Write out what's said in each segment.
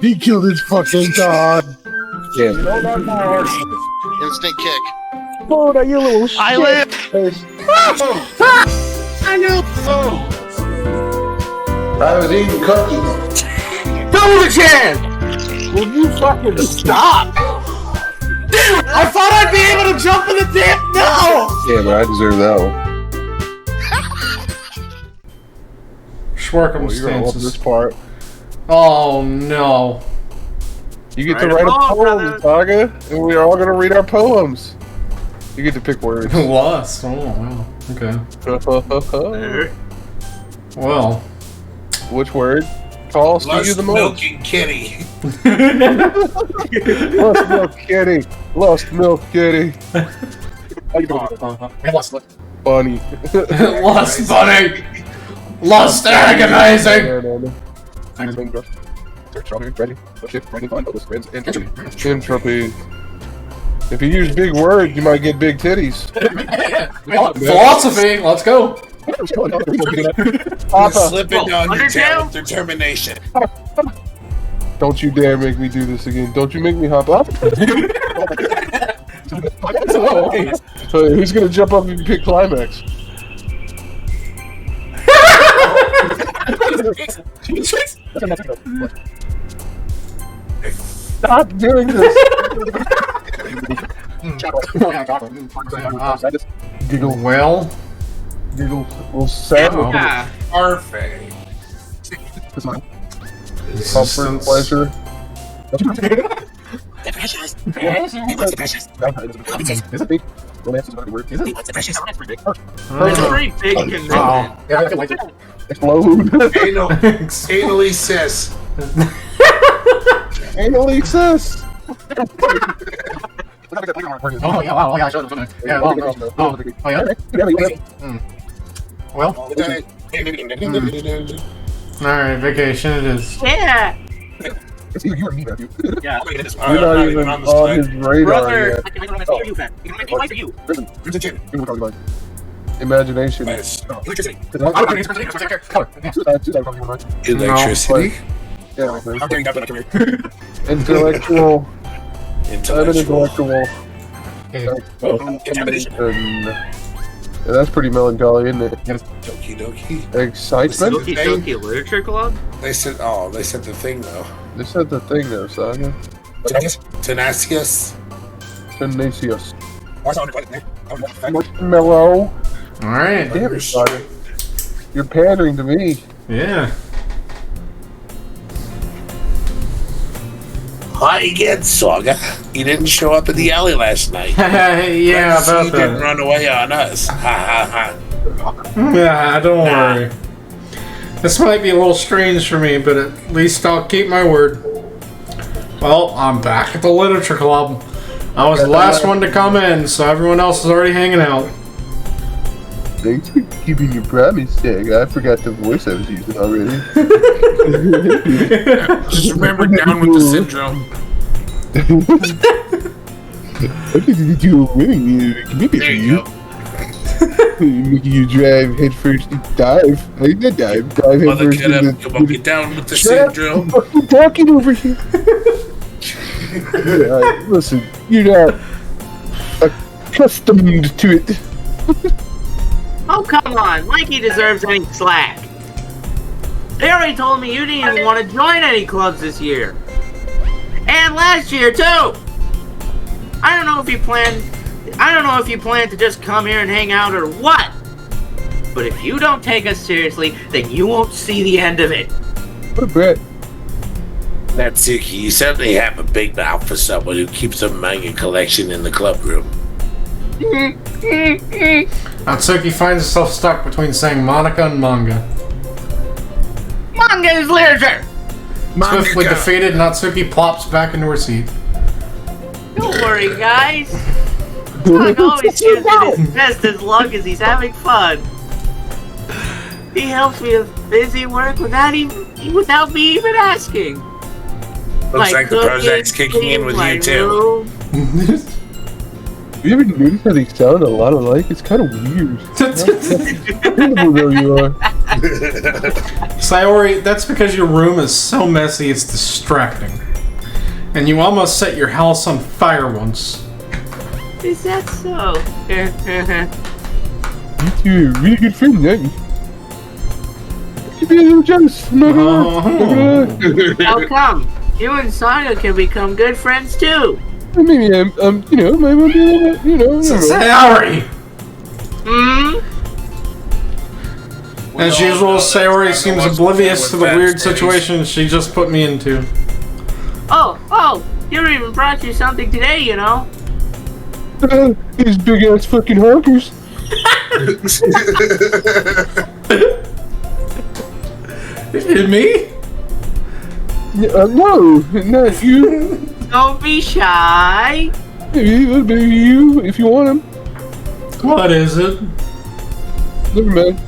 He killed his fucking god. Yeah. Instant kick. Buddah, you little shit. I live. I know. I was eating cookies. Double the chance. Will you fucking stop? Dude, I thought I'd be able to jump in the dip. No. Yeah, but I deserve that one. Circumstances. You're gonna love this part. Oh no. You get to write a poem, Saga, and we are all gonna read our poems. You get to pick words. Lost. Oh wow. Okay. Well. Which word calls to you the most? Milking kitty. Lost milk kitty. Lost milk kitty. Lost Bunny. Lost bunny. Lost agonizing. Entropy. If you use big words, you might get big titties. Philosophy. Let's go. Slipping down your tail with determination. Don't you dare make me do this again. Don't you make me hop up. So who's gonna jump up and pick climax? Stop doing this. Giggle. Well. Giggle. Well, sad. Yeah. Perfect. Comfort, pleasure. Romance is a word. Is it? It's pretty big commitment. Explode. Anally cis. Anally cis. Oh yeah, wow, yeah, sure. Yeah, long girl. Oh yeah. Well. Alright, vacation it is. Yeah. It's either you or me, Matthew. Yeah. You're not even on his radar Brother, yet. I can recommend for you, Fphat. You can recommend for you. Listen, imagination. Electricity. Electricity? Yeah, intellectual. Intellectual. Yeah, that's pretty melancholy, isn't it? Doki Doki. Excitement? Doki Doki Literature Club? They said the thing though. They said the thing though, Saga. Tenacious. Tenacious. Mellow. Alright. Damn it, Saga. You're pandering to me. Yeah. Hi again, Saga. You didn't show up in the alley last night. Yeah, about you that. didn't run away on us. Ha ha ha. Yeah, don't worry. This might be a little strange for me, but at least I'll keep my word. Well, I'm back at the Literature Club. I was the last one to come in, so everyone else is already hanging out. Thanks for keeping your promise, Saga. I forgot the voice I was using already. Just remember down with the syndrome. I think you were winning. Maybe There for you you. go. Making you drive head first and dive. I did dive head Mother, first. get up. Come on, get down with the syndrome. I'm fucking talking over here. Listen, you're not accustomed to it. Oh, come on. Mikey deserves any slack. They already told me you didn't even want to join any clubs this year. And last year, too. I don't know if you plan to just come here and hang out or what. But if you don't take us seriously, then you won't see the end of it. What a bet. Natsuki, you certainly have a big mouth for someone who keeps a manga collection in the club room. Natsuki finds herself stuck between saying Monica and manga. Manga is literature! Swiftly defeated, Natsuki plops back into her seat. Don't worry, guys. Doug always gives it his best as long as he's having fun. He helps me with busy work without me even asking. Looks like the Prozac's kicking in with you too. You ever notice how they sound a lot alike? It's kind of weird. Incredible though you are. Sayori, that's because your room is so messy it's distracting. And you almost set your house on fire once. Is that so? You're a really good friend, aren't you? You'd be a little jealous. How come? You and Saga can become good friends too. Maybe you know, maybe be a little bit, you know. Sayori! As all usual, know that Sayori Saga seems wants oblivious to to the play with weird fat titties. situation she just put me into. Oh, Yuri even brought you something today, you know. These big ass fucking honkers. Me? No, not you. Don't be shy. Maybe a little bit of you if you want them. What is it? Never mind.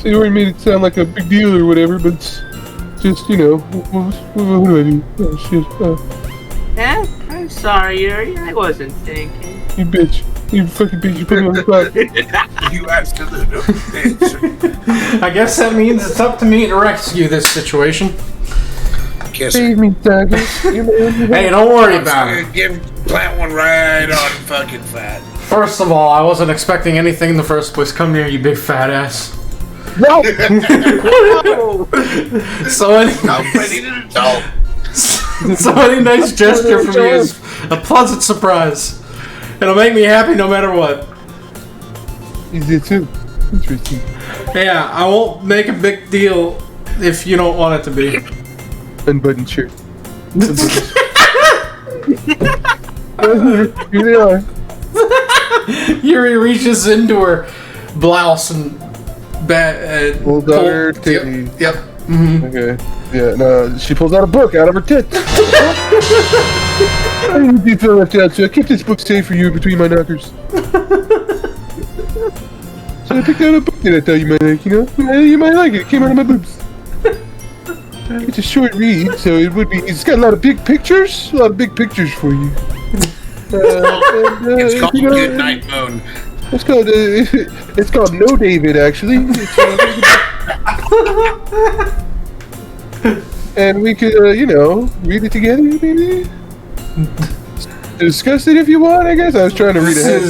They already made it sound like a big deal or whatever, but it's just, you know, what do I do? Oh shit. I'm sorry, Yuri. I wasn't thinking. You bitch. You fucking bitch. You put me on the spot. You absolute bitch. I guess that means it's up to me to rescue this situation. Kiss Save her. me, Saga. Hey, don't worry about it. Plant one right on fucking fat. First of all, I wasn't expecting anything in the first place. Come here, you big fat ass. No! So any, I'm ready to talk. so any nice gesture from you is a pleasant surprise. It'll make me happy no matter what. Is it too? Interesting. Yeah, I won't make a big deal if you don't want it to be. Unbuttoned shirt. Here they are. Yuri reaches into her blouse and Pulls out her titty. Yep. Okay. Yeah, no, she pulls out a book out of her tits. I didn't do feel left out, so I kept this book safe for you between my knockers. So I picked out a book that I thought you might like, you know? You might like it. It came out of my boobs. It's a short read, so it would be. It's got a lot of big pictures. A lot of big pictures for you. It's called you know, Good Night Moon. It's called No David, actually. And we could, you know, read it together, maybe. Discuss it if you want. I guess I was trying to read ahead.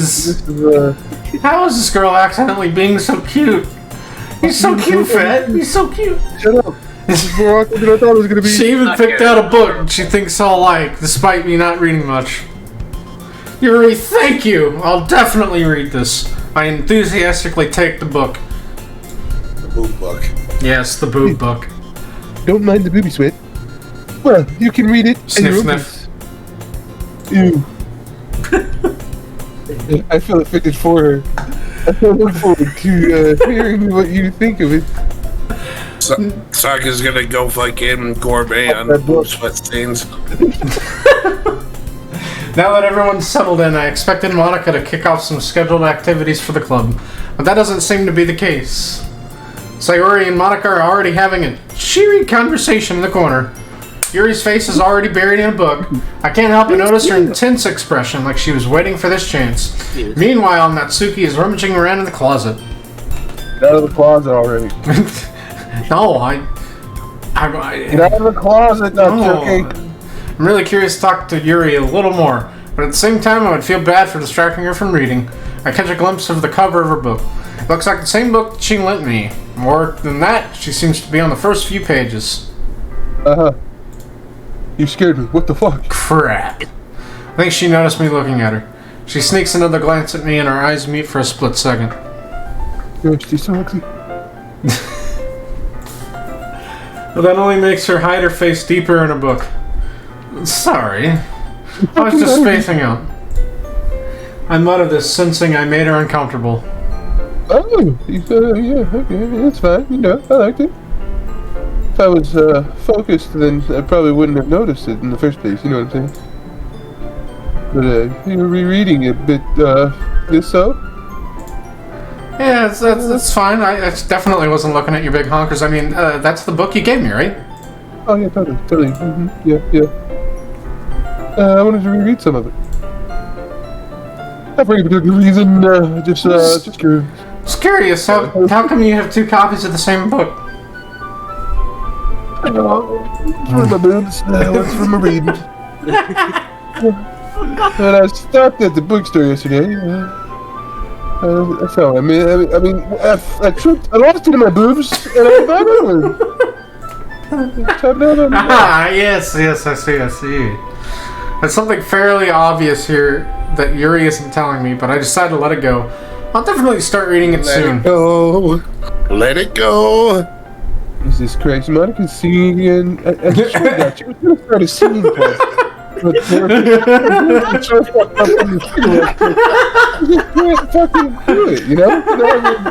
How is this girl accidentally being so cute? He's so cute, Fat. He's so cute. Shut up. This is more awkward than I thought it was gonna be. She even picked out a book she thinks I'll like, despite me not reading much. Yuri, thank you! I'll definitely read this. I enthusiastically take the book. The boob book. Yes, the boob book. Don't mind the booby sweat. Well, you can read it. Sniff, at your own sniff. pace. Ew. I feel offended for her. I look forward to hearing what you think of it. Saga's gonna go fucking gourmet on That book. sweat stains. Now that everyone's settled in, I expected Monica to kick off some scheduled activities for the club, but that doesn't seem to be the case. Sayori and Monica are already having a cheery conversation in the corner. Yuri's face is already buried in a book. I can't help but notice her intense expression, like she was waiting for this chance. Meanwhile, Natsuki is rummaging around in the closet. Get out of the closet already. No, Get out of the closet, Natsuki. I'm really curious to talk to Yuri a little more, but at the same time I would feel bad for distracting her from reading. I catch a glimpse of the cover of her book. It looks like the same book that she lent me. More than that, she seems to be on the first few pages. You scared me. What the fuck? Crap. I think she noticed me looking at her. She sneaks another glance at me and our eyes meet for a split second. Gosh, she's so ugly. But that only makes her hide her face deeper in her book. Sorry. I was just spacing out. I muttered this, sensing I made her uncomfortable. Oh, yeah, okay, that's fine. You know, I liked it. If I was focused, then I probably wouldn't have noticed it in the first place. You know what I'm saying? But you were rereading it, but this so? Yeah, that's fine. I definitely wasn't looking at your big honkers. I mean, that's the book you gave me, right? Oh yeah, totally. Yeah. I wanted to reread some of it. Not for any particular reason. Just curious. Just curious, how come you have 2 copies of the same book? It's for my boobs. It's for my reading. When I stopped at the bookstore yesterday, I found. I lost it in my boobs, and I bought another one. Yes, I see. There's something fairly obvious here that Yuri isn't telling me, but I decided to let it go. I'll definitely start reading it soon. Let it go. Jesus Christ, Monica's singing again. I just heard that. She was going to start a singing class. But so fucked up in the cigarette. You just can't fucking do it, you know?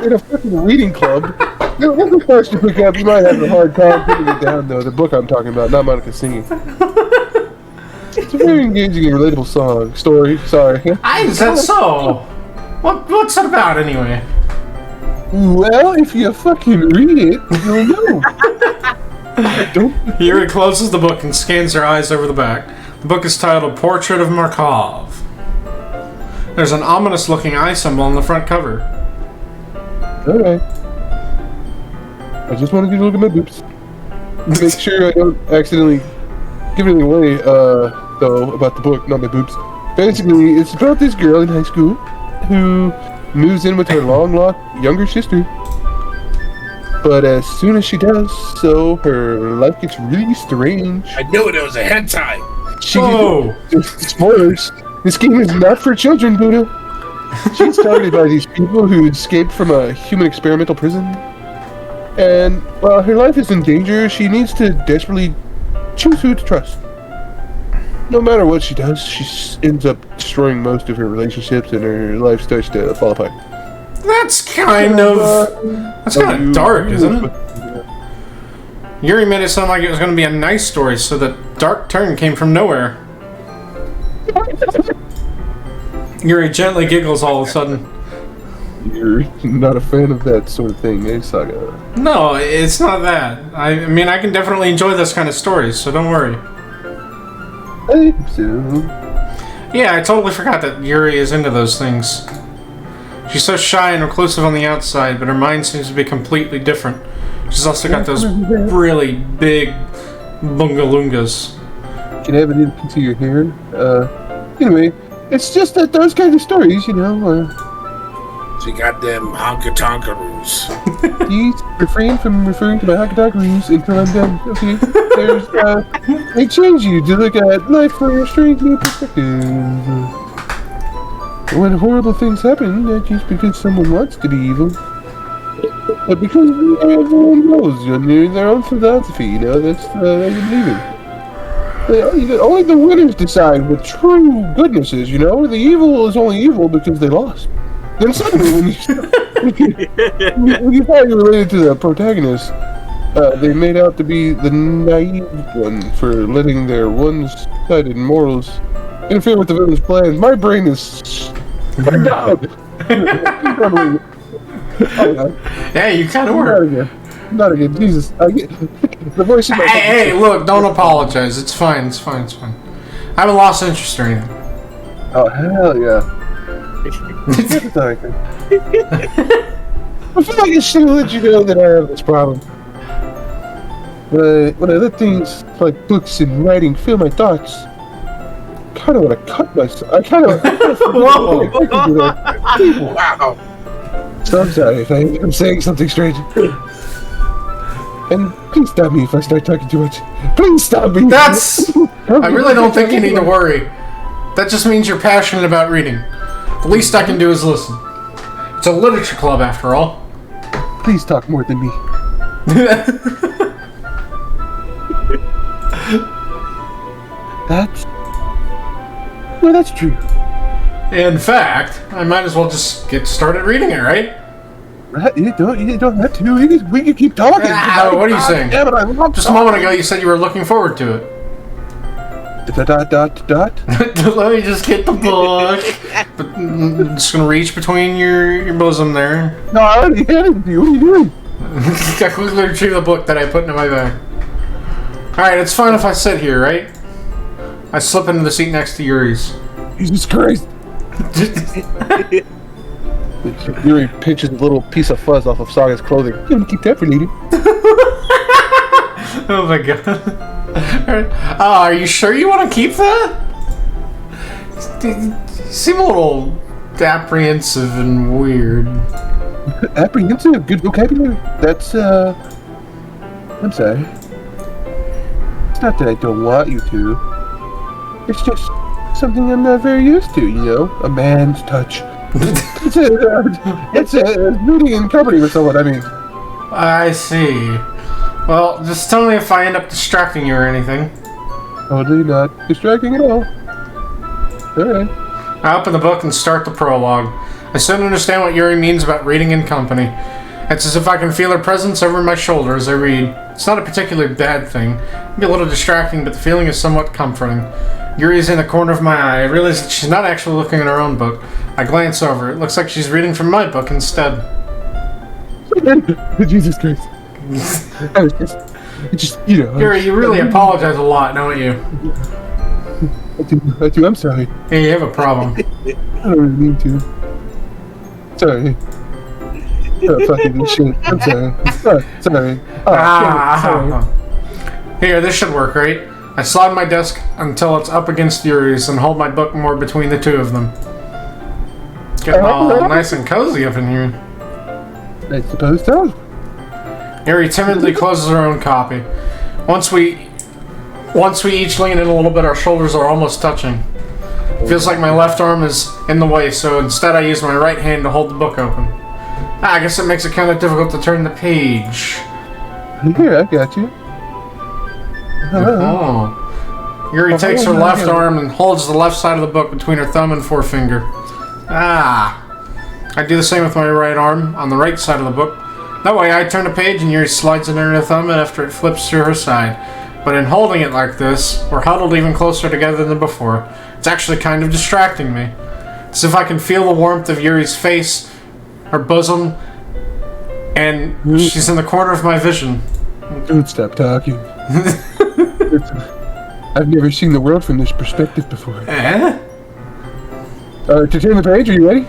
In a fucking reading club. What's the first you pick up? You might have a hard time putting it down, though. The book I'm talking about, not Monica singing. It's a very engaging and relatable story. Sorry. I said so. What's it about, anyway? Well, if you fucking read it, you'll know. Yuri closes the book and scans her eyes over the back. The book is titled Portrait of Markov. There's an ominous-looking eye symbol on the front cover. Alright. I just wanted you to look at my boobs. Make sure I don't accidentally give anything away, though, about the book, not my boobs. Basically, it's about this girl in high school who moves in with her long-lost younger sister. But as soon as she does so, her life gets really strange. I knew it was a hentai. Spoilers. This game is not for children, Buddah. She's targeted by these people who escaped from a human experimental prison. And while her life is in danger, she needs to desperately choose who to trust. No matter what she does, she ends up destroying most of her relationships and her life starts to fall apart. That's kind of dark, isn't it? Yuri made it sound like it was going to be a nice story, so the dark turn came from nowhere. Yuri gently giggles all of a sudden. You're not a fan of that sort of thing, eh, Saga? No, it's not that. I mean, I can definitely enjoy this kind of stories, so don't worry. I hope so. Yeah, I totally forgot that Yuri is into those things. She's so shy and reclusive on the outside, but her mind seems to be completely different. She's also got those really big bungalungas. Can I have an input to your hair? Anyway, it's just that those kinds of stories, you know, She got them honka-tonkaroos. Please refrain from referring to my honka-tonkaroos until I'm done, okay? They change you to look at life from a strange new perspective. When horrible things happen, not just because someone wants to be evil, but because everyone knows under their own philosophy, you know, that's they believe in. Only the winners decide what true goodness is, you know? The evil is only evil because they lost. Then suddenly, when you thought you related to the protagonist, they made out to be the naive one for letting their one-sided morals interfere with the villain's plans. My brain is... Yeah, you kind of were. Not again. Jesus. I get the voice of my... Hey, look, don't apologize. It's fine. I haven't lost interest or anything. Oh, hell yeah. I feel like I should have let you know that I have this problem. When I let things like books and writing fill my thoughts, I kind of want to cut myself. I kind of... Whoa! Wow. So I'm sorry if I'm saying something strange. And please stop me if I start talking too much. Please stop me. I really don't think you need to worry. That just means you're passionate about reading. The least I can do is listen. It's a literature club, after all. Please talk more than me. That's true. In fact, I might as well just get started reading it, right? You don't have to. We can keep talking. What are you saying? Yeah, but just a moment ago, you said you were looking forward to it. Dot. Let me just get the book. I'm just gonna reach between your bosom there. No, I already had it with you. What are you doing? I quickly retrieve the book that I put into my bag. Alright, it's fine if I sit here, right? I slip into the seat next to Yuri's. Jesus Christ. Yuri pinches a little piece of fuzz off of Saga's clothing. You want to keep that for later? Oh my god. Are you sure you want to keep that? You seem a little apprehensive and weird. Apprehensive? Good vocabulary? That's, I'm sorry. It's not that I don't want you to. It's just something I'm not very used to, you know? A man's touch. it's meeting in company with someone, I mean. I see. Well, just tell me if I end up distracting you or anything. Totally not distracting at all. Alright. I open the book and start the prologue. I soon understand what Yuri means about reading in company. It's as if I can feel her presence over my shoulder as I read. It's not a particularly bad thing. It can be a little distracting, but the feeling is somewhat comforting. Yuri's in the corner of my eye. I realize that she's not actually looking at her own book. I glance over. It looks like she's reading from my book instead. Jesus Christ. I was just, you know. Yuri, you really apologize a lot, don't you? I do, I'm sorry. Hey, you have a problem. I don't really mean to. Sorry. Oh, fucking shit. I'm sorry. Oh, sorry. Oh, sorry. Here, this should work, right? I slide my desk until it's up against Yuri's and hold my book more between the two of them. It's getting all nice and cozy up in here. I suppose so. Yuri timidly closes her own copy. Once we each lean in a little bit, our shoulders are almost touching. It feels like my left arm is in the way, so instead I use my right hand to hold the book open. I guess it makes it kind of difficult to turn the page. Here, I got you. Oh. Yuri takes her left arm and holds the left side of the book between her thumb and forefinger. I do the same with my right arm on the right side of the book. That way I turn the page and Yuri slides it under her thumb after it flips to her side. But in holding it like this, we're huddled even closer together than before. It's actually kind of distracting me. It's as if I can feel the warmth of Yuri's face, her bosom, and she's in the corner of my vision. Don't stop talking. I've never seen the world from this perspective before. Eh? To turn the page, are you ready?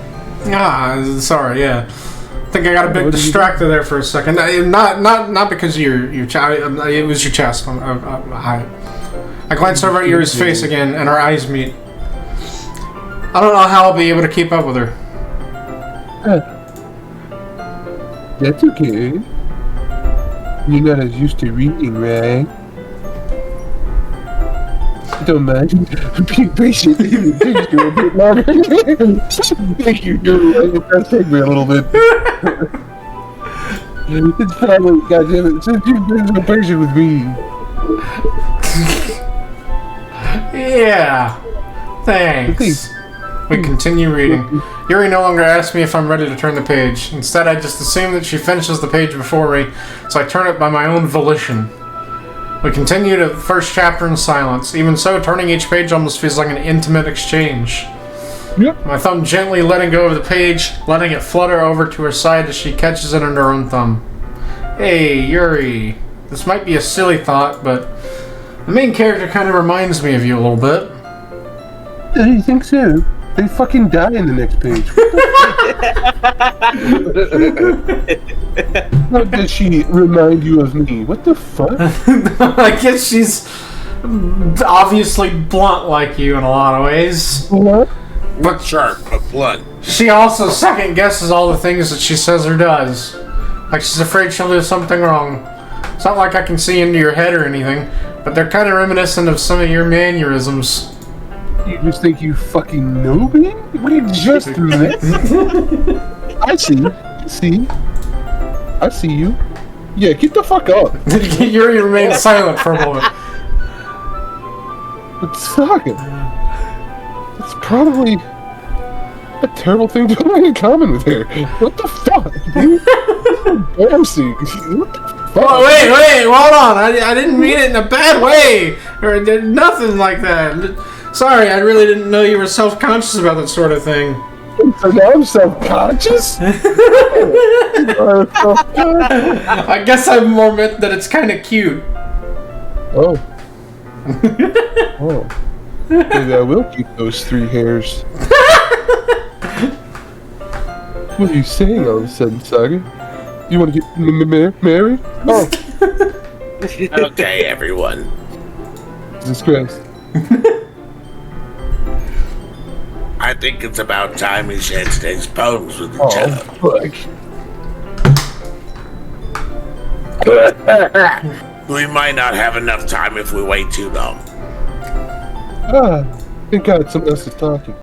Sorry, yeah. I think I got a bit distracted there for a second. Not because your chest. It was your chest. I glanced over at Yuri's face again, and our eyes meet. I don't know how I'll be able to keep up with her. That's okay. You're not as used to reading, right? Don't mind. Be patient. It takes you a bit longer. Thank you, dude. It does take me a little bit. It's probably, goddammit, since you've been so patient with me. Yeah. Thanks. We continue reading. Yuri no longer asks me if I'm ready to turn the page. Instead, I just assume that she finishes the page before me, so I turn it by my own volition. We continue to the first chapter in silence. Even so, turning each page almost feels like an intimate exchange. Yep. My thumb gently letting go of the page, letting it flutter over to her side as she catches it under her own thumb. Hey, Yuri. This might be a silly thought, but the main character kind of reminds me of you a little bit. You think so? They fucking die in the next page. How does she remind you of me? What the fuck? I guess she's obviously blunt like you in a lot of ways. What? But sharp, but blunt. She also second guesses all the things that she says or does. Like she's afraid she'll do something wrong. It's not like I can see into your head or anything, but they're kind of reminiscent of some of your mannerisms. You just think you fucking know me? We just met. I see. I see you. Yeah, get the fuck up. Yuri remains silent for a moment. But Saga, it's probably a terrible thing to have in common with her. What the fuck, dude? Embarrassing. What the fuck? Oh, wait, hold on. I didn't mean it in a bad way. Or nothing like that. Sorry, I really didn't know you were self-conscious about that sort of thing. So now I'm self-conscious? I guess I more meant that it's kind of cute. Oh. Oh. Maybe I will keep those 3 hairs. What are you saying all of a sudden, Saga? You want to get married? Oh, Okay, everyone. Jesus Christ. I think it's about time we shared today's poems with each Oh, other. fuck. We might not have enough time if we wait too long. Thank God someone else is talking.